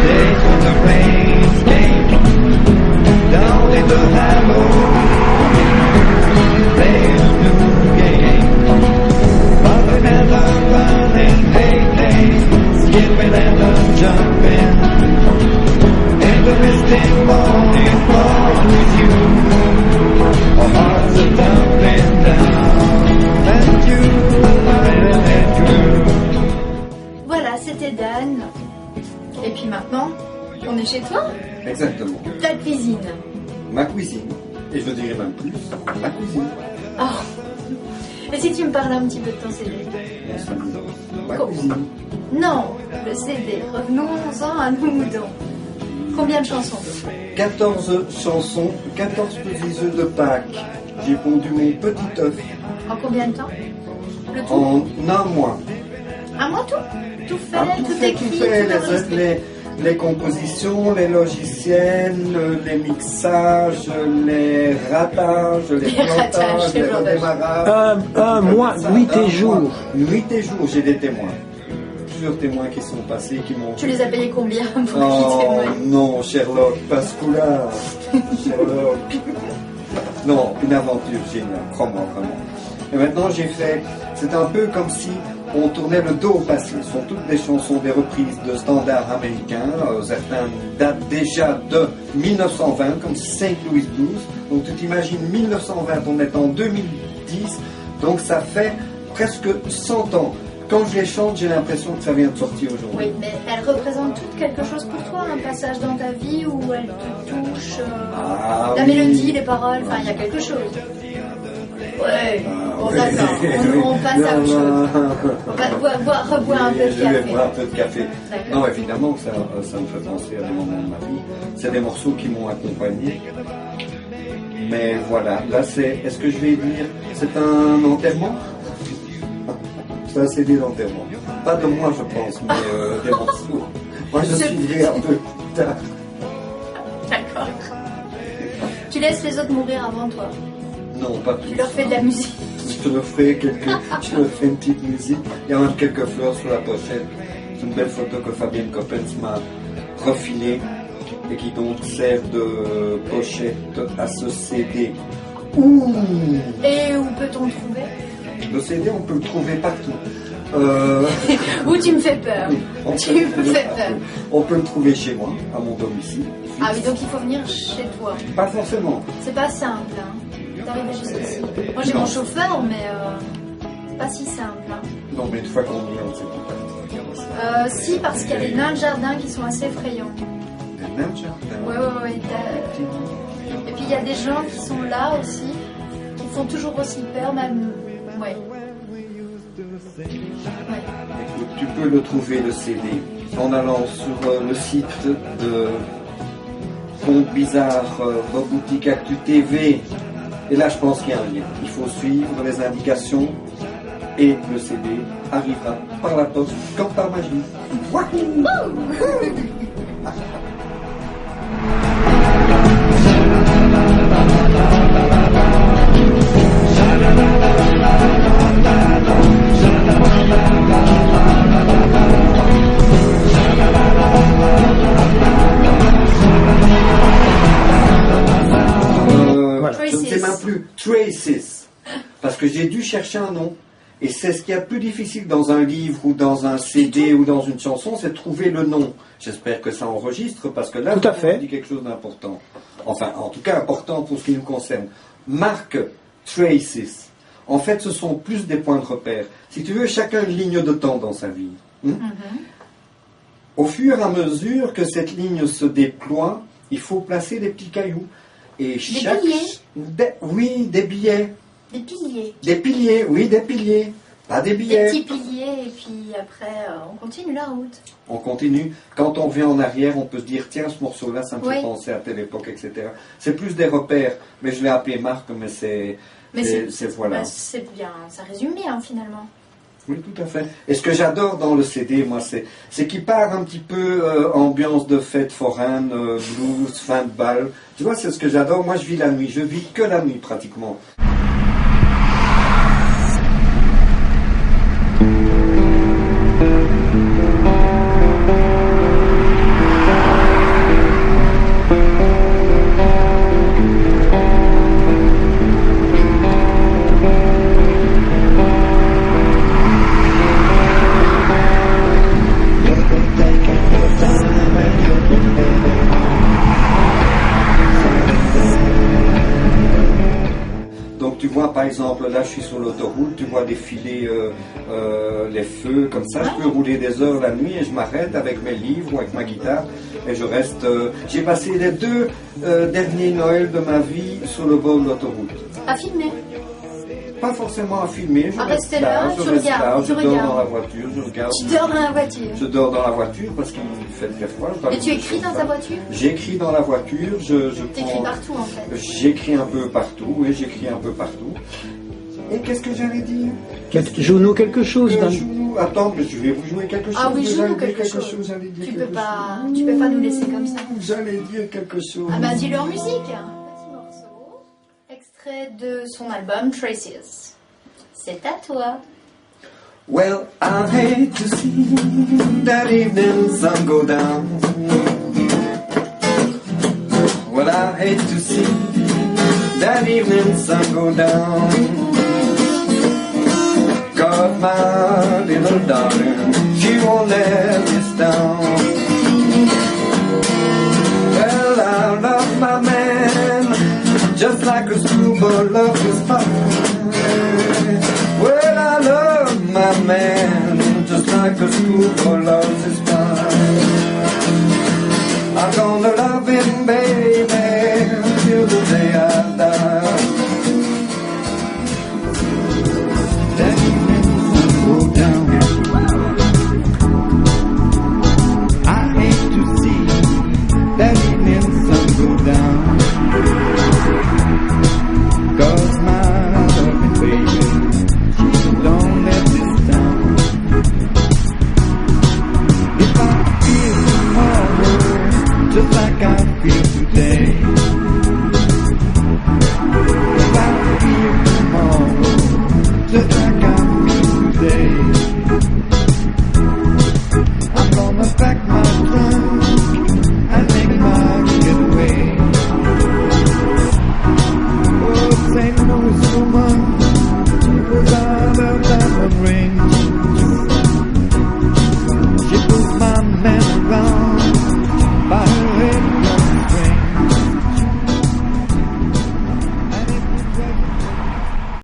Days when the rains came down in the hollow, playing a new game, bumping and running, hey, skipping and jumping, in the misty morning, fall with you, our hearts are thumping down, and you, and you. Voilà, c'était Dan. Et puis maintenant, on est chez toi? Exactement. Ta cuisine. Ma cuisine. Et je dirais même plus, ma cuisine. Oh. Et si tu me parlais un petit peu de ton CD? Ma cuisine. Non, le CD. Revenons-en à nos moutons. Combien de chansons? 14 chansons, 14 petits œufs de Pâques. J'ai pondu mon petit œuf En combien de temps? Le tout? en un mois. Un mois tout? Tout fait, Ah, tout tout écrit, fait, tout enregistré. les compositions, les logiciels, les mixages, les ratages, les plantages, les redémarrages. Un mois, nuit et jour. Nuit et jour, j'ai des témoins. Plusieurs témoins qui sont passés, qui m'ont... Tu les as payés combien pour qu'ils Oh témoignent? non, Sherlock, Pascula, Sherlock. Non, une aventure géniale, crois-moi vraiment. Et maintenant j'ai fait, c'est un peu comme si on tournait le dos au passé. Ce sont toutes des chansons, des reprises de standards américains. Certains datent déjà de 1920, comme St. Louis Blues. Donc tu t'imagines 1920, on est en 2010, donc ça fait presque 100 ans. Quand je les chante, j'ai l'impression que ça vient de sortir aujourd'hui. Oui, mais elles représentent toutes quelque chose pour toi, un passage dans ta vie où elles te touchent, Ah, la oui. mélodie, les paroles, enfin il y a quelque chose. Ouais, bon oui. d'accord, on passe à autre chose. On va reboire un peu de Je vais café. boire un peu de café. D'accord. Non, évidemment que ça me fait penser à des moments de ma vie. C'est des morceaux qui m'ont accompagné. Mais voilà, là c'est, est-ce que je vais dire, c'est un enterrement? C'est un CD d'enterrement. Pas de moi, je pense, mais des morceaux. Moi, je suivrai un peu plus tard. D'accord. Tu laisses les autres mourir avant toi. Non, pas plus. Tu leur fais de la musique. Je leur fais une petite musique. Il y a même quelques fleurs sur la pochette. C'est une belle photo que Fabienne Coppens m'a refilée et qui donc sert de pochette à ce CD. Ouh! Et où peut-on le trouver? Le CD, on peut le trouver partout. Où tu me fais peur. Tu me fais peur. On peut le trouver chez moi, à mon domicile. Ah oui, donc il faut venir chez toi. Pas forcément. C'est pas simple, hein. D'arriver jusqu'ici. Moi j'ai mon chauffeur, mais c'est pas si simple. Hein. Non, mais une fois qu'on y est, on ne sait plus partir. Si, parce qu'il y a les nains de jardin qui sont assez effrayants. Des nains de jardin. Ouais. Et puis il y a des gens qui sont là aussi, qui font toujours aussi peur, même. Ouais. Écoute, tu peux le trouver, le CD, en allant sur le site de Conte Bizarre, Boutique Actu TV. Et là, je pense qu'il y a un lien. Il faut suivre les indications et le CD arrivera par la poste comme par magie. Wouhou! Je ne sais même plus, Traces, parce que j'ai dû chercher un nom. Et c'est ce qui est le plus difficile dans un livre ou dans un CD ou dans une chanson, c'est de trouver le nom. J'espère que ça enregistre, parce que là, Tout à fait. on dit quelque chose d'important. Enfin, en tout cas, important pour ce qui nous concerne. Marque Traces. En fait, ce sont plus des points de repère. Si tu veux, chacun une ligne de temps dans sa vie. Au fur et à mesure que cette ligne se déploie, il faut placer des petits cailloux. Et chaque... billets. Oui, des billets. Des piliers. Des piliers, oui, des piliers. Pas des Des billets. petits piliers, et puis après, on continue la route. On continue. Quand on revient en arrière, on peut se dire, tiens, ce morceau-là, ça me fait Oui. penser à telle époque, etc. C'est plus des repères. Mais je l'ai appelé Marc, mais c'est voilà. bah, c'est bien, ça résume bien finalement. Oui, tout à fait. Et ce que j'adore dans le CD, moi, c'est qu'il part un petit peu ambiance de fête foraine, blues, fin de bal. Tu vois, c'est ce que j'adore. Moi, je vis la nuit. Je vis que la nuit, pratiquement. exemple, là, je suis sur l'autoroute, tu vois défiler les feux comme ça. Je peux rouler des heures la nuit et je m'arrête avec mes livres ou avec ma guitare et je reste. J'ai passé les 2 derniers Noëls de ma vie sur le bord de l'autoroute. À filmer. Pas forcément à filmer, je À reste rester là, je tu reste regardes, là, tu je dors regardes. dans la voiture, je regarde. Tu dors dans la voiture. Je dors dans la voiture parce qu'il fait très froid. je dois Et tu le écris dire dans comme ta ça. voiture? J'écris dans la voiture, je T'écris prends. partout en fait. J'écris un peu partout, oui, j'écris un peu partout. Et qu'est-ce que j'allais dire? Joue-nous quelque chose. Attends, mais je vais vous jouer quelque chose. Ah oui, J'allais joue-nous dire quelque chose. j'allais dire Tu quelque peux pas nous laisser comme ça. chose. J'allais dire quelque chose. Ah bah dis leur musique. Petit morceau, extrait de son album Traces. C'est à toi. Well, I hate to see that evening sun go down. Well, I hate to see that evening sun go down. 'Cause my little darling, she won't let us down. Well, I love my man just like a schoolboy loves his father. Well, I love my man just like a schoolboy loves his father. I'm gonna love him, baby,